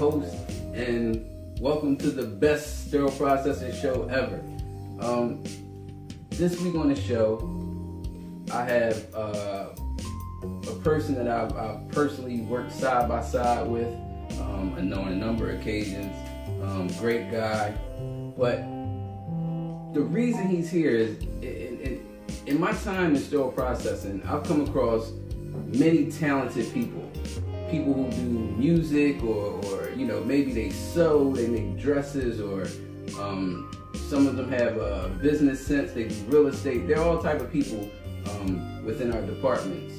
host, and welcome to the best sterile processing show ever. This week on the show, I have a person that I've personally worked side by side with on a number of occasions. Great guy, but the reason he's here is in my time in sterile processing, I've come across many talented people who do music or you know, maybe they sew, they make dresses, or some of them have a business sense, they do real estate. They're all type of people within our departments.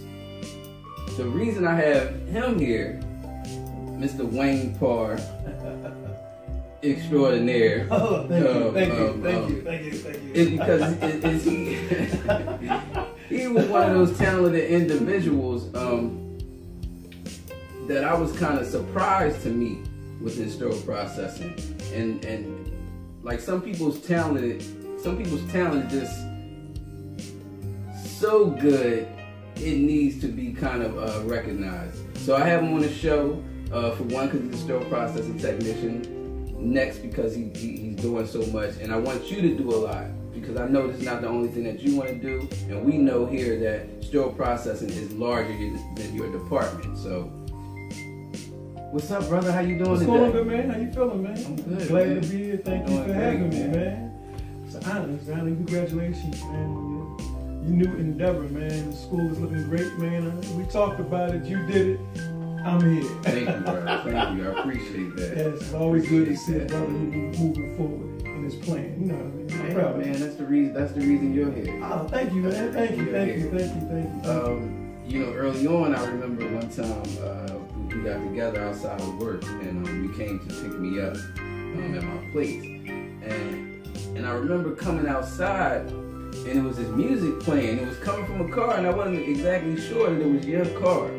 The reason I have him here, Mr. Wayne Parr, extraordinaire. Oh, thank you. Is because he was one of those talented individuals that I was kind of surprised to meet within sterile processing, and like some people's talent is just so good it needs to be kind of recognized. So I have him on the show for one, because he's a sterile processing technician. Next, because he's doing so much, and I want you to do a lot, because I know this is not the only thing that you want to do, and we know here that sterile processing is larger than your department. So, what's up, brother? How you doing today? What's going on, good man? How you feeling, man? I'm good. Glad man. to be here. Thank you for having me, man. It's an honor. Congratulations, man. Your new endeavor, man. The school is looking great, man. We talked about it. You did it. I'm here. Thank you, bro. Thank you. I appreciate that. Yes, it's always good to see a brother moving forward in his plan. You know what I mean? I'm proud, man. That's the reason you're here. Oh, thank you, man. Thank you. You know, early on, I remember one time we got together outside of work, and you came to pick me up at my place, and I remember coming outside, and it was this music playing. It was coming from a car, and I wasn't exactly sure that it was your car.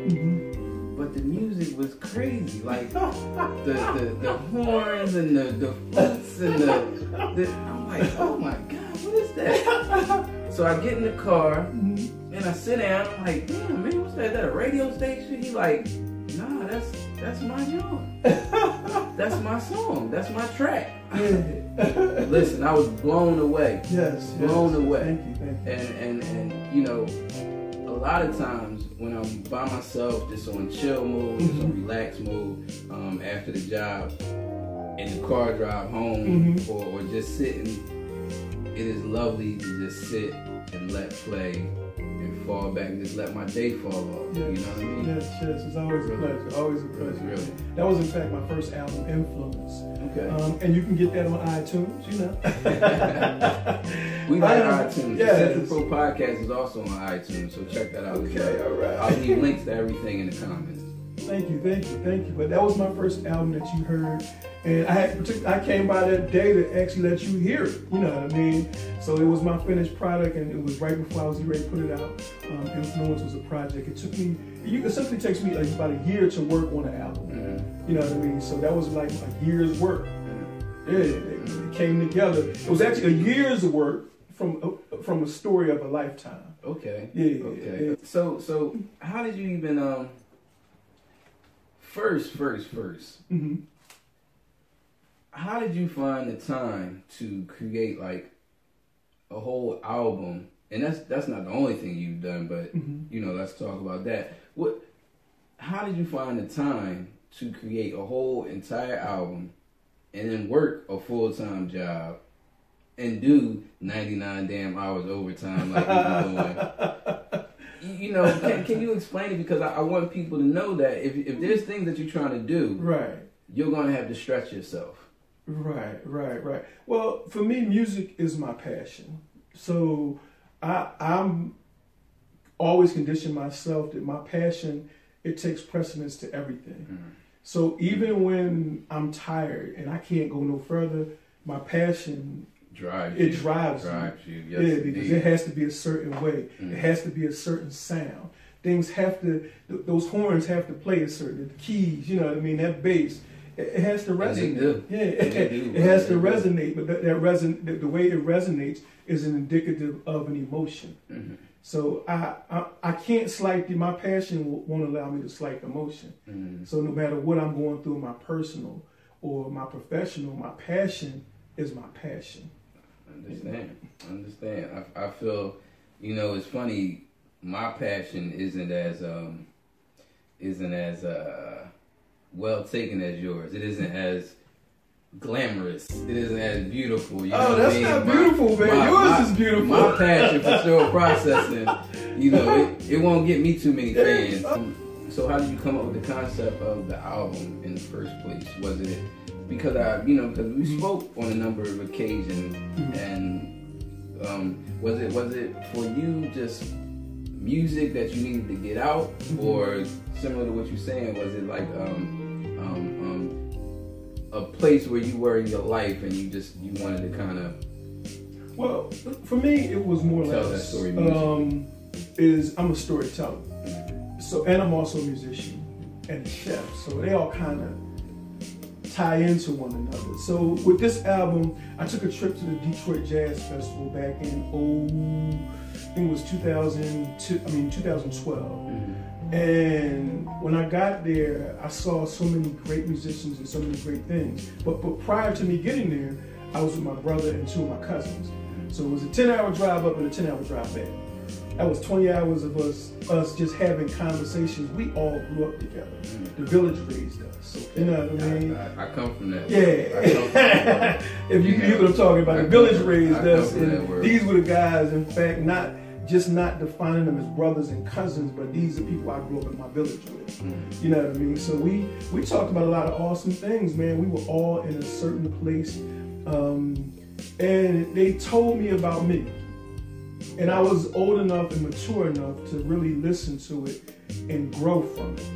But the music was crazy, like the horns and the flutes and the I'm like, oh my God, what is that? So I get in the car and I sit down. I'm like, damn, man, what's that? Is that a radio station? He like, nah, that's my song. That's my song. That's my track. Listen, I was blown away. Blown away. Thank you. And you know, a lot of times when I'm by myself, just on chill mode, just on relax mode, after the job, in the car drive home, or just sitting, it is lovely to just sit and let play and fall back and just let my day fall off. You know what I mean? Yes, it's always a pleasure. Always a pleasure. Really. That was in fact my first album, Influence. Okay. And you can get that on iTunes, you know. We like iTunes. Yes. The Central Pro Podcast is also on iTunes, so check that out. Okay, all right. I'll leave links to everything in the comments. Thank you. But that was my first album that you heard, and I came by that day to actually let you hear it. You know what I mean? So it was my finished product, and it was right before I was ready to put it out. Influence was a project. It simply takes me about a year to work on an album. You know what I mean? So that was like a year's work. Yeah, it came together. It was actually a year's work from a story of a lifetime. Okay. Yeah. Okay. So how did you even First. How did you find the time to create like a whole album? And that's not the only thing you've done, but you know, let's talk about that. How did you find the time to create a whole entire album and then work a full-time job and do 99 damn hours overtime like you've been doing? You know, can you explain it? Because I want people to know that if there's things that you're trying to do, right, you're going to have to stretch yourself. Right. Well, for me, music is my passion. So I'm always conditioned myself that my passion, it takes precedence to everything. So even when I'm tired and I can't go no further, my passion drives you. Yes, yeah, because it has to be a certain way. It has to be a certain sound. Things have to, those horns have to play a certain, the keys, you know what I mean, that bass, it has to resonate. It has to resonate, but the way it resonates is an indicative of an emotion. So I can't slight my passion won't allow me to slight emotion. Mm-hmm. So no matter what I'm going through, my personal or my professional, my passion is my passion. Understand. I feel, it's funny. My passion isn't as well taken as yours. It isn't as glamorous. It isn't as beautiful. That's not beautiful, man. Yours is beautiful. My passion for sterile processing, it won't get me too many fans. So how did you come up with the concept of the album in the first place? Was it because because we spoke on a number of occasions, and was it for you just music that you needed to get out, or similar to what you're saying, was it like a place where you were in your life and you wanted to kind of? Well, for me, it was more tell like that story. I'm a storyteller, so, and I'm also a musician and a chef, so they all kind of tie into one another. So with this album, I took a trip to the Detroit Jazz Festival back in I think it was 2012. And when I got there, I saw so many great musicians and so many great things. But prior to me getting there, I was with my brother and two of my cousins. So it was a 10-hour drive up and a 10-hour drive back. That was 20 hours of us just having conversations. We all grew up together. The village raised us. You know what I mean? I come from that. Yeah. If you hear what I'm talking about, the village raised us. And these were the guys, in fact, not defining them as brothers and cousins, but these are people I grew up in my village with. You know what I mean? So we talked about a lot of awesome things, man. We were all in a certain place. And they told me about me. And I was old enough and mature enough to really listen to it and grow from it.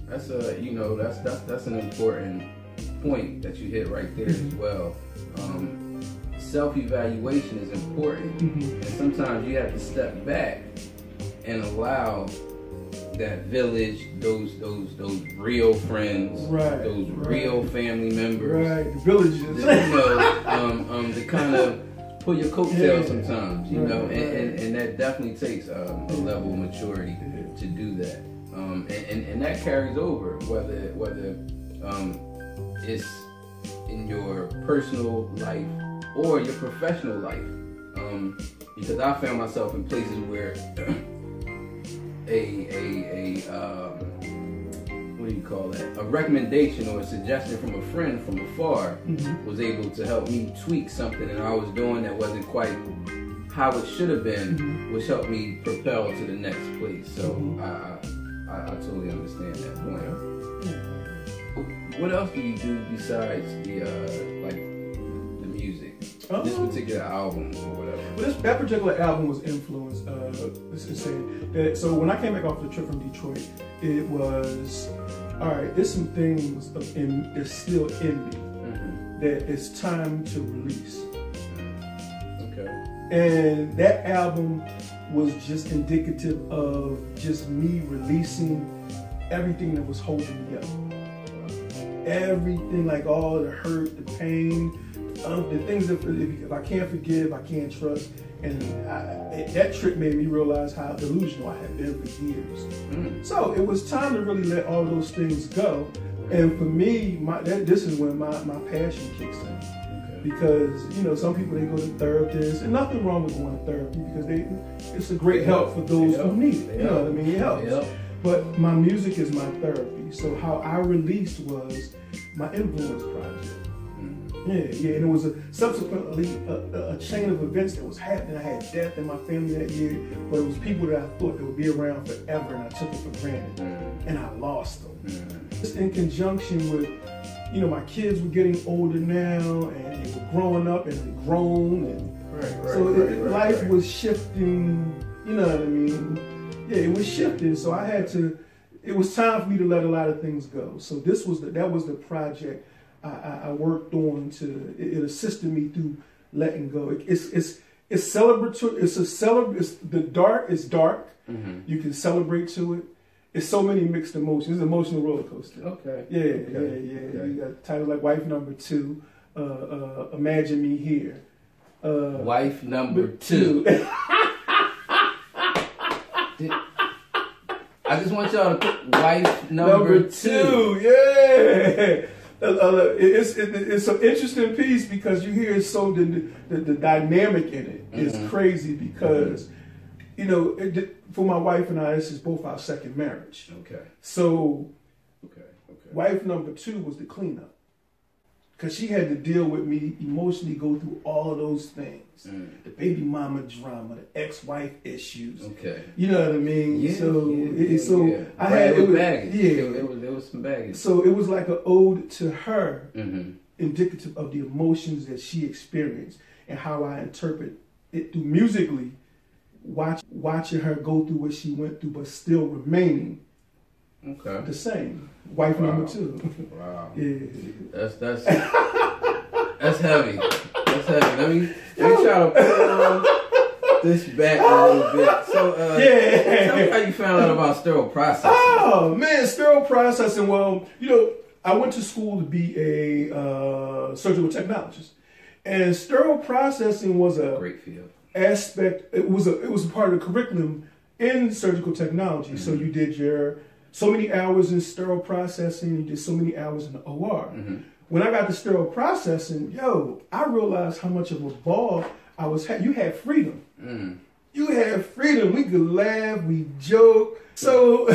That's that's an important point that you hit right there as well. Self-evaluation is important, and sometimes you have to step back and allow that village, those real friends, those real family members, the villages, to kind of pull your coattails sometimes, and that definitely takes a level of maturity to do that, and that carries over whether it's in your personal life or your professional life, because I found myself in places where a recommendation or a suggestion from a friend from afar was able to help me tweak something that I was doing that wasn't quite how it should have been, which helped me propel to the next place. So I totally understand that point. What else do you do besides the music? This particular album or whatever. Well, that particular album was influenced. So when I came back off the trip from Detroit, it was all right. There's some things that's still in me that it's time to release. Okay. And that album was just indicative of just me releasing everything that was holding me up. Everything, like all the hurt, the pain, the things that if I can't forgive, I can't trust. And that trip made me realize how delusional I had been for years. So it was time to really let all those things go. And for me, this is when my passion kicks in. Because, some people, they go to therapists, and nothing wrong with going to therapy because it's a great help for those who need it. You know what I mean? It helps. But my music is my therapy. So how I released was my influence project. Yeah, and it was subsequently a chain of events that was happening. I had death in my family that year, but it was people that I thought that would be around forever, and I took it for granted, and I lost them. Just in conjunction with, my kids were getting older now, and they were growing up and they grown, and life was shifting. You know what I mean? Yeah, it was shifting, so I had to. It was time for me to let a lot of things go. So that was the project I worked on it assisted me through letting go. It's celebratory. The dark is dark. You can celebrate to it. It's so many mixed emotions. It's an emotional roller coaster. Okay. Yeah. You got titles like Wife Number 2, Imagine Me Here. Wife Number 2. I just want y'all to put wife number two. Yeah. It's an interesting piece because you hear so the dynamic in it is crazy because, you know, for my wife and I, this is both our second marriage. Okay. So, wife number two was the cleanup. Because she had to deal with me emotionally, go through all of those things. The baby mama drama, the ex-wife issues. Okay. You know what I mean? Yeah, so I had baggage. Yeah. There was some baggage. So it was like an ode to her, indicative of the emotions that she experienced and how I interpret it through musically, watching her go through what she went through, but still remaining the same. Wife number two. Wow. Yeah. That's heavy. That's heavy. Let me try to pull this back a little bit. So tell me how you found out about sterile processing. Oh man, sterile processing. Well, you know, I went to school to be a surgical technologist, and sterile processing was a great field aspect. It was a part of the curriculum in surgical technology. So you did your so many hours in sterile processing, you did so many hours in the OR. When I got to sterile processing, I realized how much of a ball I was having. You had freedom. You had freedom. We could laugh, we joke. So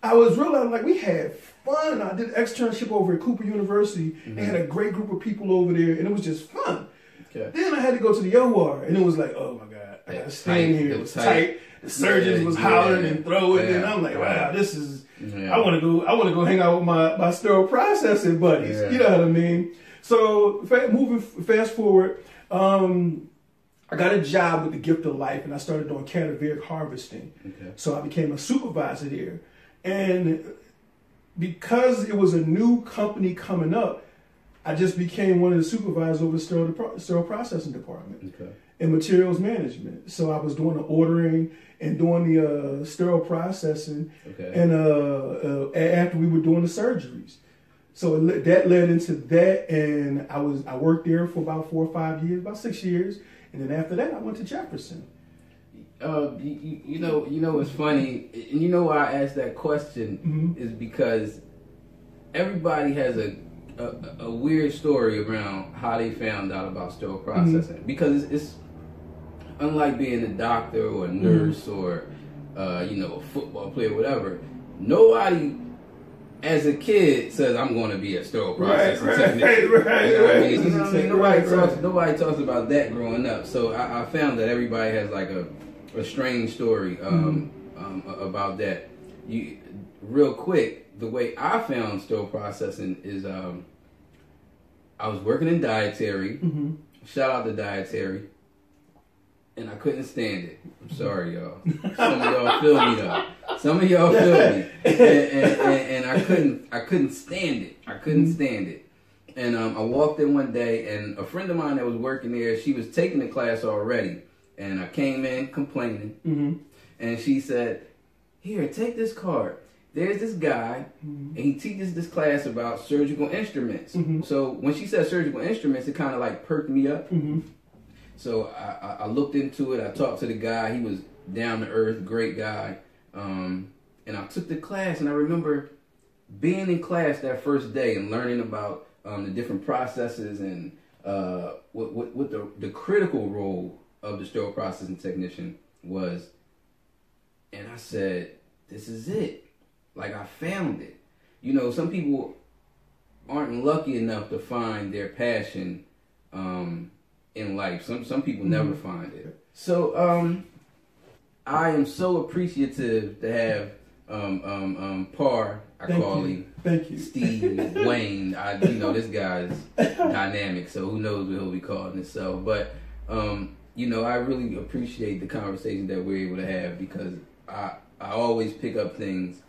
I was realizing like we had fun. I did an externship over at Cooper University and had a great group of people over there, and it was just fun. Then I had to go to the OR, and it was like, oh my God, I gotta stay in here. It was tight. The surgeons was hollering and throwing, and I'm like, wow, this is. I want to go hang out with my sterile processing buddies. You know what I mean? So fast forward, I got a job with the Gift of Life, and I started doing cadaveric harvesting. So I became a supervisor there, and because it was a new company coming up, I just became one of the supervisors over the sterile processing department and materials management. So I was doing the ordering and doing the sterile processing, and after we were doing the surgeries. So that led into that, and I worked there for about 4 or 5 years, about 6 years, and then after that I went to Jefferson. You know what's funny, and you know why I asked that question is because everybody has a weird story around how they found out about sterile processing because it's unlike being a doctor or a nurse or a football player, whatever. Nobody as a kid says I'm going to be a sterile processing technician. Nobody talks about that growing up. So I found that everybody has like a strange story about that. Real quick, the way I found sterile processing is I was working in dietary. Shout out to dietary. And I couldn't stand it. I'm sorry, y'all. Some of y'all feel me though. Some of y'all feel me. And I couldn't stand it. I couldn't stand it. And I walked in one day, and a friend of mine that was working there, she was taking the class already. And I came in complaining. And she said, "Here, take this card. There's this guy, and he teaches this class about surgical instruments." So when she said surgical instruments, it kind of like perked me up. So I looked into it. I talked to the guy. He was down to earth, great guy. And I took the class, and I remember being in class that first day and learning about the different processes and what the critical role of the sterile processing technician was. And I said, this is it. Like, I found it. You know, some people aren't lucky enough to find their passion in life. Some people never find it. So I am so appreciative to have Par, call him. Thank you. Steve, Wayne. This guy's dynamic, so who knows what he'll be calling himself. But I really appreciate the conversation that we're able to have because I always pick up things